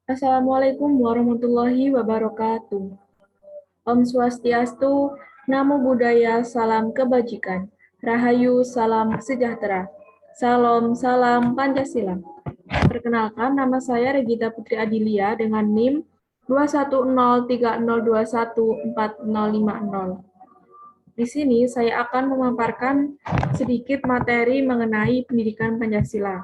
Assalamualaikum warahmatullahi wabarakatuh. Om Swastiastu, Namo Buddhaya, Salam Kebajikan. Rahayu, Salam Sejahtera. Salam Pancasila. Perkenalkan, nama saya Regita Putri Adilia dengan NIM 21030214050. Di sini saya akan memaparkan sedikit materi mengenai pendidikan Pancasila.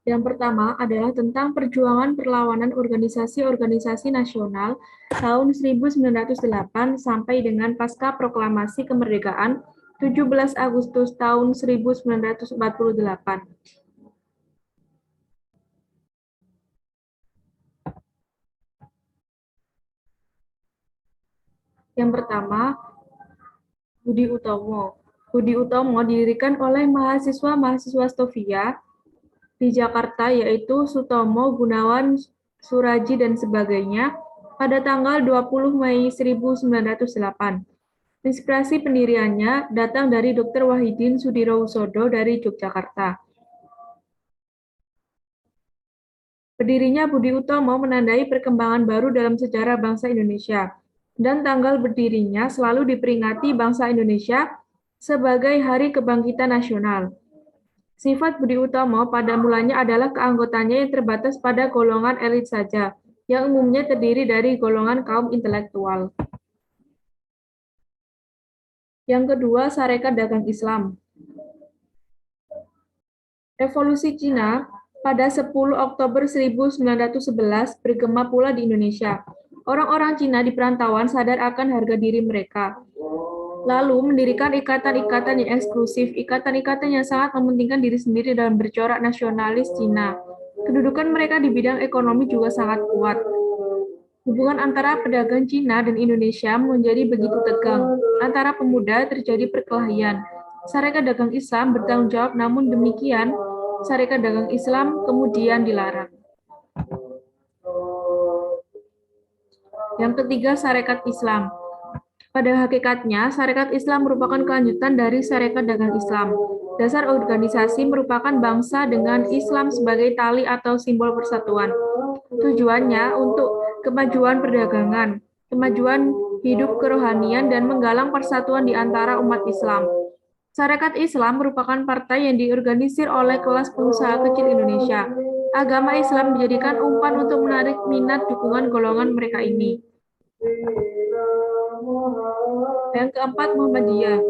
Yang pertama adalah tentang perjuangan perlawanan organisasi-organisasi nasional tahun 1908 sampai dengan pasca proklamasi kemerdekaan 17 Agustus tahun 1948. Yang pertama, Budi Utomo. Budi Utomo didirikan oleh mahasiswa-mahasiswa Stovia di Jakarta, yaitu Sutomo, Gunawan, Suraji, dan sebagainya, pada tanggal 20 Mei 1908. Inspirasi pendiriannya datang dari Dr. Wahidin Sudirohusodo dari Yogyakarta. Berdirinya Budi Utomo menandai perkembangan baru dalam sejarah bangsa Indonesia, dan tanggal berdirinya selalu diperingati bangsa Indonesia sebagai Hari Kebangkitan Nasional. Sifat Budi Utomo pada mulanya adalah keanggotaannya yang terbatas pada golongan elit saja, yang umumnya terdiri dari golongan kaum intelektual. Yang kedua, Sarekat Dagang Islam. Revolusi Cina pada 10 Oktober 1911 bergema pula di Indonesia. Orang-orang Cina di perantauan sadar akan harga diri mereka, lalu mendirikan ikatan-ikatan yang eksklusif, ikatan-ikatan yang sangat mementingkan diri sendiri dalam bercorak nasionalis Cina. Kedudukan mereka di bidang ekonomi juga sangat kuat. Hubungan antara pedagang Cina dan Indonesia menjadi begitu tegang. Antara pemuda terjadi perkelahian. Sarekat Dagang Islam bertanggung jawab, namun demikian, Sarekat Dagang Islam kemudian dilarang. Yang ketiga, Sarekat Islam. Pada hakikatnya, Sarekat Islam merupakan kelanjutan dari Sarekat Dagang Islam. Dasar organisasi merupakan bangsa dengan Islam sebagai tali atau simbol persatuan. Tujuannya untuk kemajuan perdagangan, kemajuan hidup kerohanian, dan menggalang persatuan di antara umat Islam. Sarekat Islam merupakan partai yang diorganisir oleh kelas pengusaha kecil Indonesia. Agama Islam dijadikan umpan untuk menarik minat dukungan golongan mereka ini. Yang keempat, Muhammadiyah.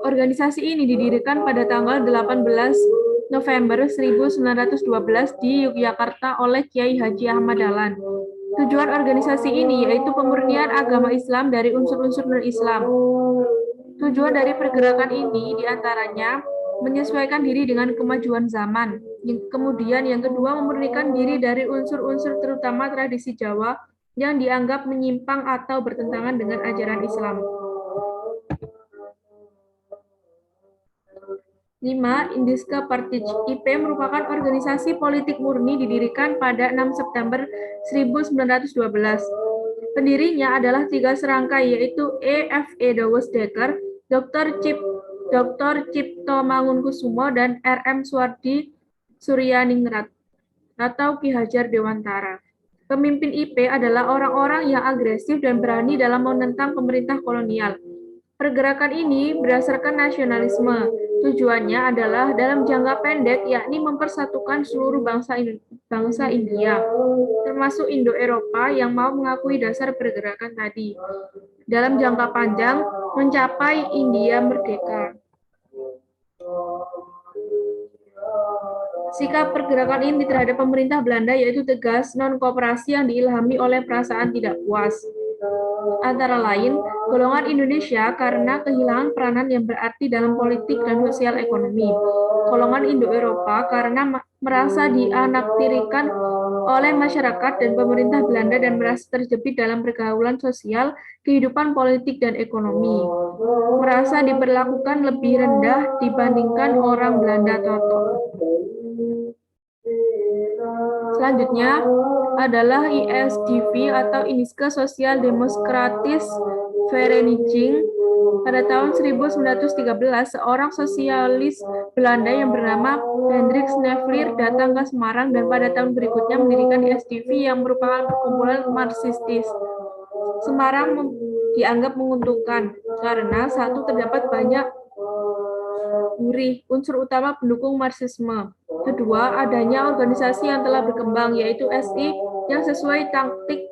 Organisasi ini didirikan pada tanggal 18 November 1912 di Yogyakarta oleh Kiai Haji Ahmad Dahlan. Tujuan organisasi ini yaitu pemurnian agama Islam dari unsur-unsur non-Islam. Tujuan dari pergerakan ini diantaranya menyesuaikan diri dengan kemajuan zaman. Kemudian yang kedua, memurnikan diri dari unsur-unsur terutama tradisi Jawa yang dianggap menyimpang atau bertentangan dengan ajaran Islam. 5. Indiska Partij IP merupakan organisasi politik murni didirikan pada 6 September 1912. Pendirinya adalah 3 serangkai, yaitu E.F.E. Dawes-Dekker, Dr. Cipto Mangunkusumo, dan R.M. Suwardi Suryaningrat atau Ki Hajar Dewantara. Pemimpin IP adalah orang-orang yang agresif dan berani dalam menentang pemerintah kolonial. Pergerakan ini berdasarkan nasionalisme. Tujuannya adalah dalam jangka pendek, yakni mempersatukan seluruh bangsa India, termasuk Indo-Eropa yang mau mengakui dasar pergerakan tadi. Dalam jangka panjang, mencapai India merdeka. Sikap pergerakan ini terhadap pemerintah Belanda yaitu tegas, non-kooperasi yang diilhami oleh perasaan tidak puas. Antara lain, golongan Indonesia karena kehilangan peranan yang berarti dalam politik dan sosial ekonomi. Golongan Indo-Eropa karena merasa dianaktirikan oleh masyarakat dan pemerintah Belanda dan merasa terjepit dalam pergaulan sosial, kehidupan politik dan ekonomi. Merasa diperlakukan lebih rendah dibandingkan orang Belanda Toto. Selanjutnya adalah ISDV atau Indiska Sosial Demokratis Vereniging Pada tahun 1913, seorang sosialis Belanda yang bernama Hendrik Snevelier datang ke Semarang dan pada tahun berikutnya mendirikan ISDV yang merupakan perkumpulan Marxistis. Semarang dianggap menguntungkan karena satu, terdapat banyak gurih, unsur utama pendukung Marxisme. Kedua, adanya organisasi yang telah berkembang, yaitu SI, yang sesuai taktik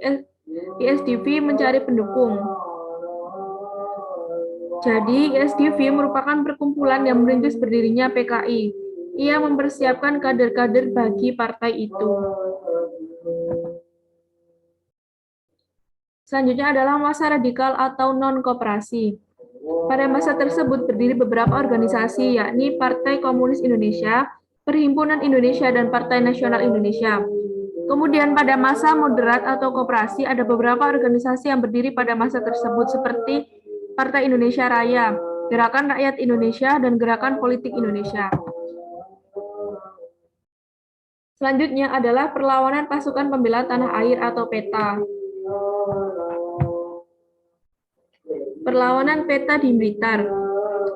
ISDV mencari pendukung. Jadi, ISDV merupakan perkumpulan yang merintis berdirinya PKI. Ia mempersiapkan kader-kader bagi partai itu. Selanjutnya adalah masa radikal atau non-koperasi. Pada masa tersebut berdiri beberapa organisasi, yakni Partai Komunis Indonesia, Perhimpunan Indonesia, dan Partai Nasional Indonesia. Kemudian pada masa moderat atau koperasi ada beberapa organisasi yang berdiri pada masa tersebut seperti Partai Indonesia Raya, Gerakan Rakyat Indonesia, dan Gerakan Politik Indonesia. Selanjutnya adalah perlawanan pasukan pembela tanah air atau PETA. Perlawanan PETA di Blitar.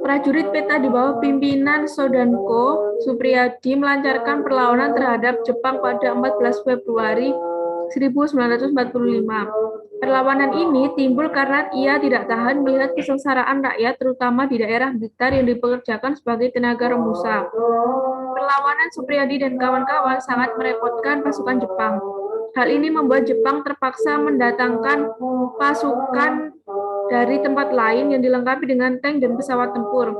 Prajurit PETA di bawah pimpinan Sodanko Supriyadi melancarkan perlawanan terhadap Jepang pada 14 Februari 1945. Perlawanan ini timbul karena ia tidak tahan melihat kesengsaraan rakyat, terutama di daerah Blitar yang dipekerjakan sebagai tenaga rembusa. Perlawanan Supriyadi dan kawan-kawan sangat merepotkan pasukan Jepang. Hal ini membuat Jepang terpaksa mendatangkan pasukan dari tempat lain yang dilengkapi dengan tank dan pesawat tempur.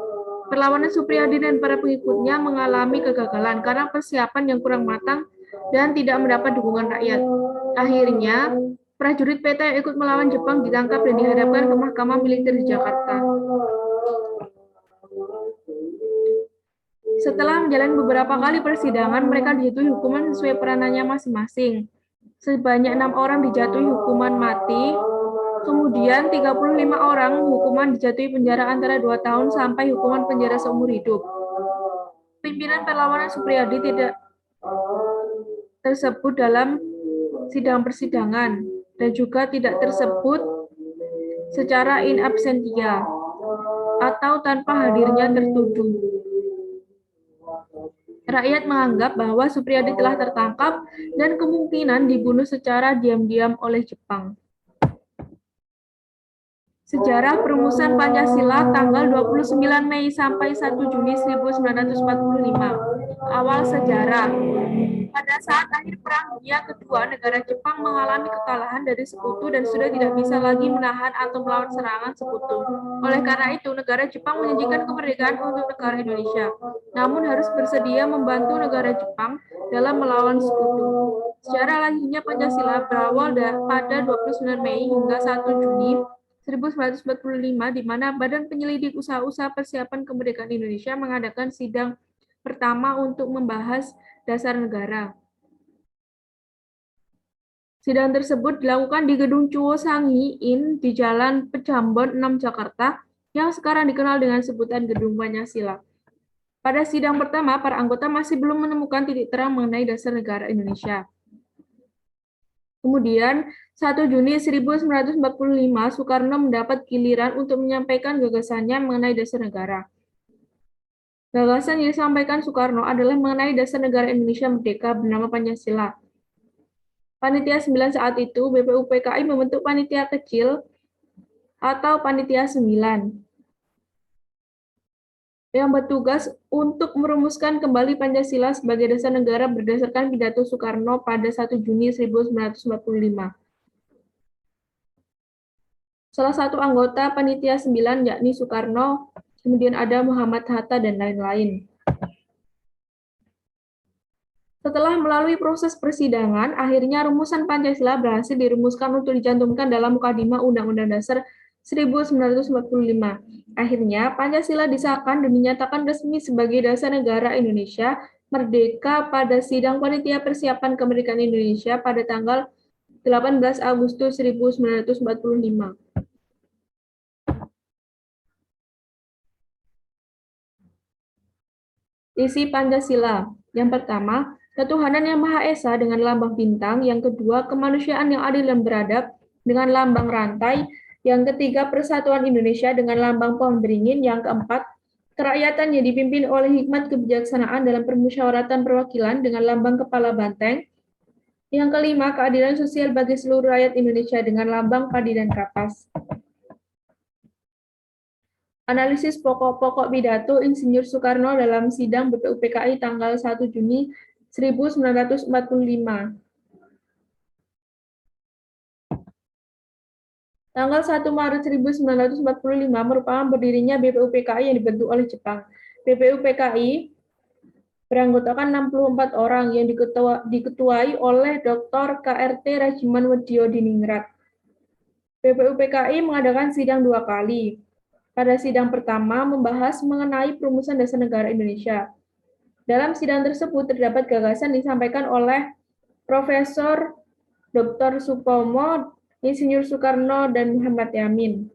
Perlawanan Supriyadi dan para pengikutnya mengalami kegagalan karena persiapan yang kurang matang dan tidak mendapat dukungan rakyat. Akhirnya, prajurit PETA yang ikut melawan Jepang ditangkap dan dihadapkan ke Mahkamah Militer di Jakarta. Setelah menjalani beberapa kali persidangan, mereka dijatuhi hukuman sesuai peranannya masing-masing. Sebanyak 6 orang dijatuhi hukuman mati, kemudian 35 orang hukuman dijatuhi penjara antara 2 tahun sampai hukuman penjara seumur hidup. Pimpinan perlawanan Supriyadi tidak tersebut dalam sidang persidangan dan juga tidak tersebut secara in absentia atau tanpa hadirnya tertuduh. Rakyat menganggap bahwa Supriyadi telah tertangkap dan kemungkinan dibunuh secara diam-diam oleh Jepang. Sejarah perumusan Pancasila tanggal 29 Mei sampai 1 Juni 1945. Awal sejarah. Pada saat akhir Perang Dunia Kedua, negara Jepang mengalami kekalahan dari sekutu dan sudah tidak bisa lagi menahan atau melawan serangan sekutu. Oleh karena itu, negara Jepang menjanjikan kemerdekaan untuk negara Indonesia, namun harus bersedia membantu negara Jepang dalam melawan sekutu. Sejarah lahirnya Pancasila berawal pada 29 Mei hingga 1 Juni 1945, di mana Badan Penyelidik Usaha-usaha Persiapan Kemerdekaan Indonesia mengadakan sidang pertama untuk membahas dasar negara. Sidang tersebut dilakukan di Gedung Chuo Sangi In di Jalan Pejambon 6 Jakarta, yang sekarang dikenal dengan sebutan Gedung Pancasila. Pada sidang pertama, para anggota masih belum menemukan titik terang mengenai dasar negara Indonesia. Kemudian, 1 Juni 1945, Soekarno mendapat giliran untuk menyampaikan gagasannya mengenai dasar negara. Gagasan yang disampaikan Soekarno adalah mengenai dasar negara Indonesia merdeka bernama Pancasila. Panitia 9 saat itu, BPUPKI membentuk panitia kecil atau panitia 9 yang bertugas untuk merumuskan kembali Pancasila sebagai dasar negara berdasarkan pidato Soekarno pada 1 Juni 1945. Salah satu anggota panitia 9 yakni Soekarno, kemudian ada Muhammad Hatta dan lain-lain. Setelah melalui proses persidangan, akhirnya rumusan Pancasila berhasil dirumuskan untuk dicantumkan dalam Mukadimah Undang-Undang Dasar 1945. Akhirnya, Pancasila disahkan dan dinyatakan resmi sebagai dasar negara Indonesia merdeka pada sidang Panitia Persiapan Kemerdekaan Indonesia pada tanggal 18 Agustus 1945. Isi Pancasila. Yang pertama, ketuhanan yang Maha Esa dengan lambang bintang. Yang kedua, kemanusiaan yang adil dan beradab dengan lambang rantai. Yang ketiga, Persatuan Indonesia dengan lambang pohon beringin. Yang keempat, kerakyatan yang dipimpin oleh hikmat kebijaksanaan dalam permusyawaratan perwakilan dengan lambang kepala banteng. Yang kelima, keadilan sosial bagi seluruh rakyat Indonesia dengan lambang padi dan kapas. Analisis pokok-pokok pidato Insinyur Soekarno dalam sidang BPUPKI tanggal 1 Juni 1945. Tanggal 1 Maret 1945 merupakan berdirinya BPUPKI yang dibentuk oleh Jepang. BPUPKI beranggotakan 64 orang yang diketuai oleh Dr. KRT Rajiman Weddio Diningrat. BPUPKI mengadakan sidang 2 kali. Pada sidang pertama membahas mengenai perumusan dasar negara Indonesia. Dalam sidang tersebut terdapat gagasan disampaikan oleh Profesor Dr. Supomo, Insinyur Soekarno, dan Muhammad Yamin.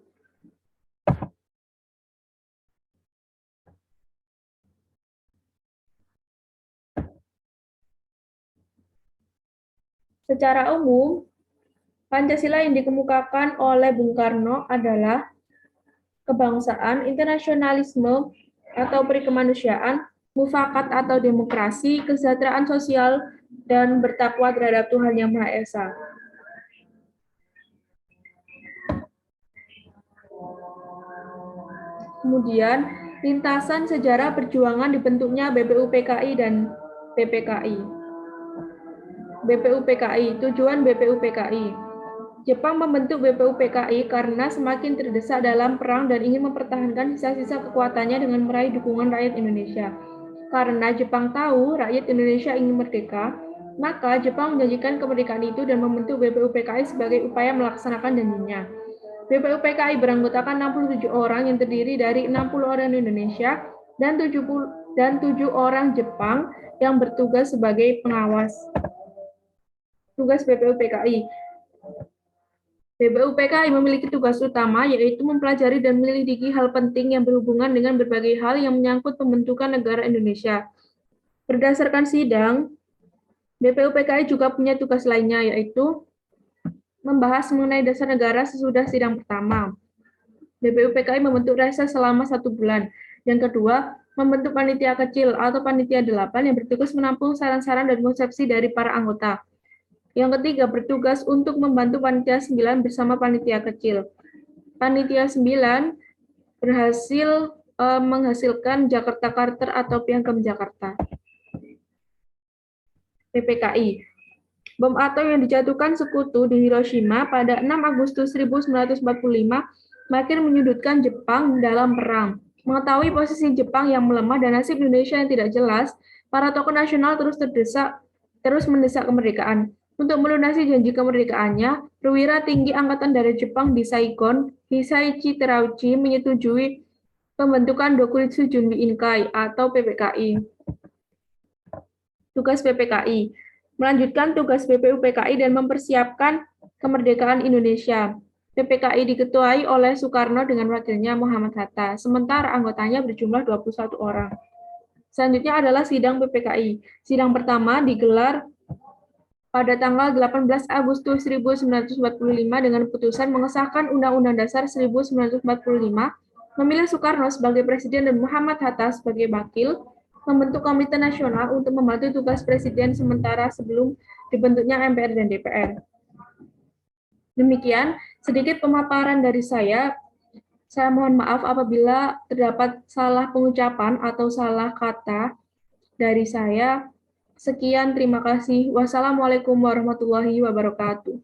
Secara umum, Pancasila yang dikemukakan oleh Bung Karno adalah kebangsaan, internasionalisme atau perikemanusiaan, mufakat atau demokrasi, kesejahteraan sosial, dan bertakwa terhadap Tuhan Yang Maha Esa. Kemudian, lintasan sejarah perjuangan dibentuknya BPUPKI dan PPKI. BPUPKI, tujuan BPUPKI. Jepang membentuk BPUPKI karena semakin terdesak dalam perang dan ingin mempertahankan sisa-sisa kekuatannya dengan meraih dukungan rakyat Indonesia. Karena Jepang tahu rakyat Indonesia ingin merdeka, maka Jepang menjanjikan kemerdekaan itu dan membentuk BPUPKI sebagai upaya melaksanakan janjinya. BPUPKI beranggotakan 67 orang yang terdiri dari 60 orang Indonesia dan 7 orang Jepang yang bertugas sebagai pengawas. Tugas BPUPKI. BPUPKI memiliki tugas utama yaitu mempelajari dan menyelidiki hal penting yang berhubungan dengan berbagai hal yang menyangkut pembentukan negara Indonesia. Berdasarkan sidang, BPUPKI juga punya tugas lainnya yaitu membahas mengenai dasar negara sesudah sidang pertama. BPUPKI membentuk reses selama 1 bulan. Yang kedua, membentuk panitia kecil atau panitia 8 yang bertugas menampung saran-saran dan konsepsi dari para anggota. Yang ketiga, bertugas untuk membantu panitia 9 bersama panitia kecil. Panitia 9 berhasil menghasilkan Jakarta Charter atau Piagam Jakarta. PPKI. Bom atom yang dijatuhkan sekutu di Hiroshima pada 6 Agustus 1945 makin menyudutkan Jepang dalam perang. Mengetahui posisi Jepang yang melemah dan nasib Indonesia yang tidak jelas, para tokoh nasional terus mendesak kemerdekaan. Untuk melunasi janji kemerdekaannya, perwira tinggi Angkatan Darat Jepang di Saigon, Hisaichi Terauchi, menyetujui pembentukan Dokuritsu Junbi Inkai atau PPKI. Tugas PPKI. Melanjutkan tugas BPUPKI dan mempersiapkan kemerdekaan Indonesia. PPKI diketuai oleh Soekarno dengan wakilnya Muhammad Hatta, sementara anggotanya berjumlah 21 orang. Selanjutnya adalah sidang PPKI. Sidang pertama digelar pada tanggal 18 Agustus 1945 dengan putusan mengesahkan Undang-Undang Dasar 1945, memilih Soekarno sebagai Presiden dan Muhammad Hatta sebagai wakil, membentuk Komite Nasional untuk membantu tugas Presiden sementara sebelum dibentuknya MPR dan DPR. Demikian sedikit pemaparan dari saya. Saya mohon maaf apabila terdapat salah pengucapan atau salah kata dari saya. Sekian, terima kasih. Wassalamualaikum warahmatullahi wabarakatuh.